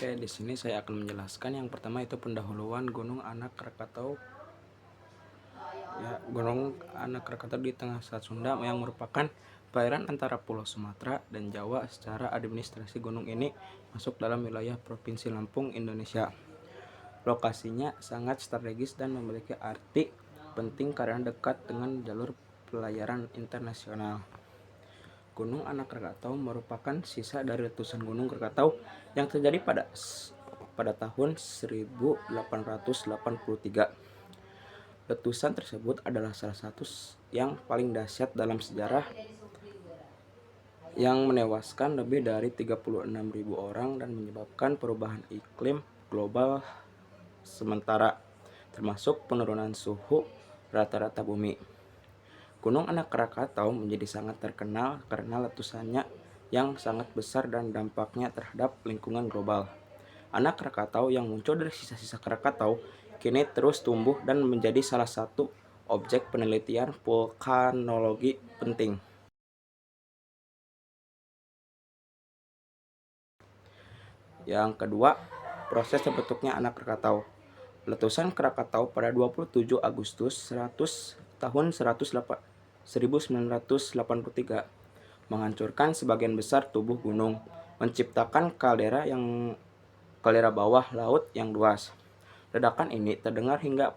Oke, di sini saya akan menjelaskan yang pertama itu pendahuluan Gunung Anak Krakatau. Ya, Gunung Anak Krakatau di tengah Selat Sunda yang merupakan perairan antara Pulau Sumatera dan Jawa. Secara administrasi gunung ini masuk dalam wilayah Provinsi Lampung, Indonesia. Lokasinya sangat strategis dan memiliki arti penting karena dekat dengan jalur pelayaran internasional. Gunung Anak Krakatau merupakan sisa dari letusan Gunung Krakatau yang terjadi pada tahun 1883. Letusan tersebut adalah salah satu yang paling dahsyat dalam sejarah yang menewaskan lebih dari 36.000 orang dan menyebabkan perubahan iklim global sementara, termasuk penurunan suhu rata-rata bumi. Gunung Anak Krakatau menjadi sangat terkenal karena letusannya yang sangat besar dan dampaknya terhadap lingkungan global. Anak Krakatau yang muncul dari sisa-sisa Krakatau kini terus tumbuh dan menjadi salah satu objek penelitian vulkanologi penting. Yang kedua, proses terbentuknya Anak Krakatau. Letusan Krakatau pada 27 Agustus 1983 menghancurkan sebagian besar tubuh gunung, menciptakan kaldera bawah laut yang luas. Ledakan ini terdengar hingga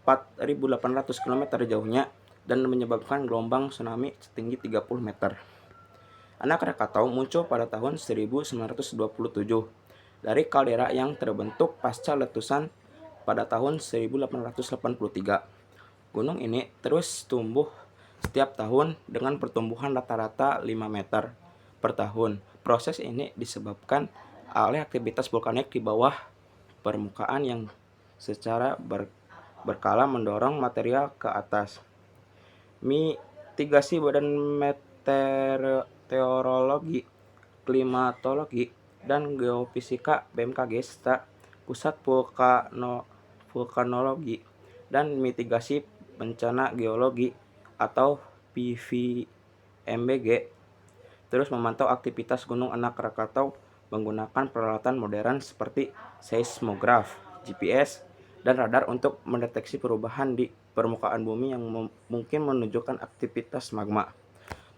4.800 km jauhnya dan menyebabkan gelombang tsunami setinggi 30 meter. Anak Krakatau muncul pada tahun 1927 dari kaldera yang terbentuk pasca letusan pada tahun 1883. Gunung ini terus tumbuh setiap tahun dengan pertumbuhan rata-rata 5 meter per tahun. Proses ini disebabkan oleh aktivitas vulkanik di bawah permukaan yang secara berkala mendorong material ke atas. Mitigasi Badan Meteorologi, Klimatologi, dan Geofisika BMKG serta Pusat Vulkanologi dan Mitigasi Bencana Geologi atau PVMBG terus memantau aktivitas Gunung Anak Krakatau menggunakan peralatan modern seperti seismograf, GPS, dan radar untuk mendeteksi perubahan di permukaan bumi yang mungkin menunjukkan aktivitas magma.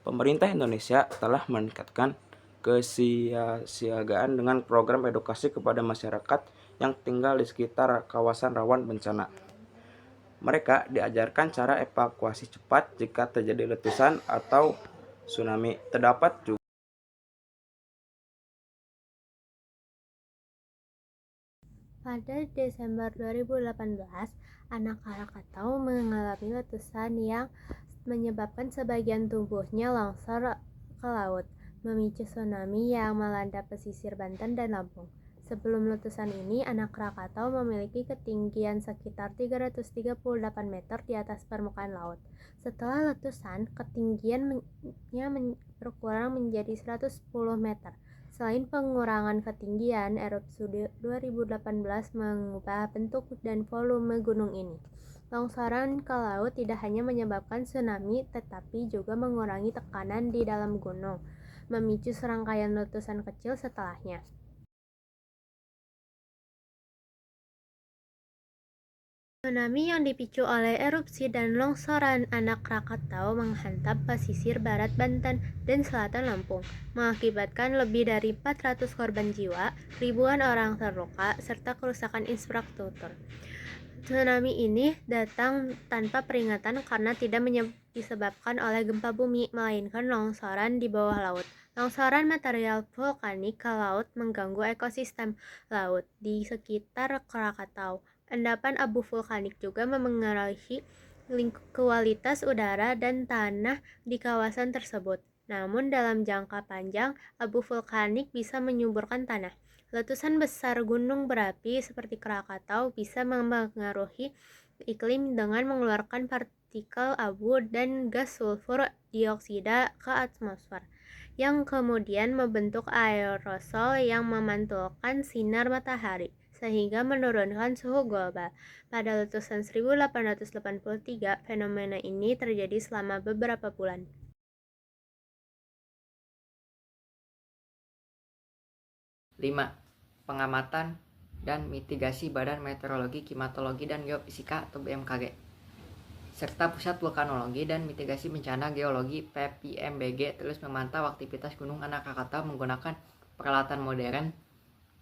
Pemerintah Indonesia telah meningkatkan kesiapsiagaan dengan program edukasi kepada masyarakat yang tinggal di sekitar kawasan rawan bencana. Mereka diajarkan cara evakuasi cepat jika terjadi letusan atau tsunami. Terdapat juga Pada Desember 2018, Anak Krakatau mengalami letusan yang menyebabkan sebagian tubuhnya longsor ke laut, memicu tsunami yang melanda pesisir Banten dan Lampung. Sebelum letusan ini, Anak Krakatau memiliki ketinggian sekitar 338 meter di atas permukaan laut. Setelah letusan, ketinggiannya berkurang menjadi 110 meter. Selain pengurangan ketinggian, erupsi 2018 mengubah bentuk dan volume gunung ini. Longsoran ke laut tidak hanya menyebabkan tsunami, tetapi juga mengurangi tekanan di dalam gunung, memicu serangkaian letusan kecil setelahnya. Tsunami yang dipicu oleh erupsi dan longsoran Anak Krakatau menghantam pesisir barat Banten dan selatan Lampung, mengakibatkan lebih dari 400 korban jiwa, ribuan orang terluka, serta kerusakan infrastruktur. Tsunami ini datang tanpa peringatan karena tidak disebabkan oleh gempa bumi, melainkan longsoran di bawah laut. Longsoran material vulkanik ke laut mengganggu ekosistem laut di sekitar Krakatau. Endapan abu vulkanik juga memengaruhi kualitas udara dan tanah di kawasan tersebut. Namun dalam jangka panjang, abu vulkanik bisa menyuburkan tanah. Letusan besar gunung berapi seperti Krakatau bisa mempengaruhi iklim dengan mengeluarkan partikel abu dan gas sulfur dioksida ke atmosfer, yang kemudian membentuk aerosol yang memantulkan sinar matahari, sehingga menurunkan suhu global. Pada letusan 1883, fenomena ini terjadi selama beberapa bulan. 5. pengamatan dan mitigasi Badan Meteorologi, Klimatologi, dan Geofisika atau BMKG, serta Pusat Vulkanologi dan Mitigasi Bencana Geologi PVMBG terus memantau aktivitas Gunung Anak Krakatau menggunakan peralatan modern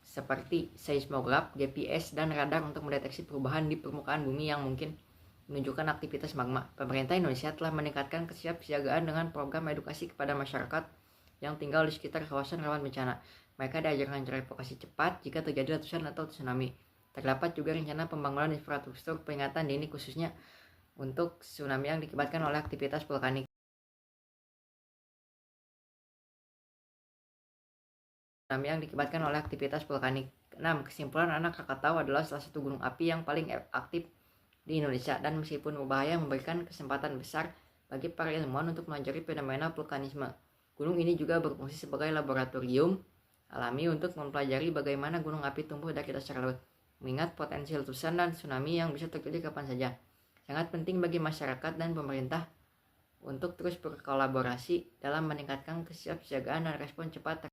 seperti seismograf, GPS, dan radar untuk mendeteksi perubahan di permukaan bumi yang mungkin menunjukkan aktivitas magma. Pemerintah Indonesia telah meningkatkan kesiapsiagaan dengan program edukasi kepada masyarakat yang tinggal di sekitar kawasan rawan bencana. Mereka diajarkan cara evakuasi cepat jika terjadi letusan atau tsunami. Terdapat juga rencana pembangunan infrastruktur peringatan dini khususnya untuk tsunami yang diakibatkan oleh aktivitas vulkanik. Yang diakibatkan oleh aktivitas vulkanik. 6. Kesimpulan, Anak Krakatau adalah salah satu gunung api yang paling aktif di Indonesia dan meskipun berbahaya memberikan kesempatan besar bagi para ilmuwan untuk mempelajari fenomena vulkanisme. Gunung ini juga berfungsi sebagai laboratorium alami untuk mempelajari bagaimana gunung api tumbuh dari dasar laut. Mengingat potensi letusan dan tsunami yang bisa terjadi kapan saja, sangat penting bagi masyarakat dan pemerintah untuk terus berkolaborasi dalam meningkatkan kesiapsiagaan dan respon cepat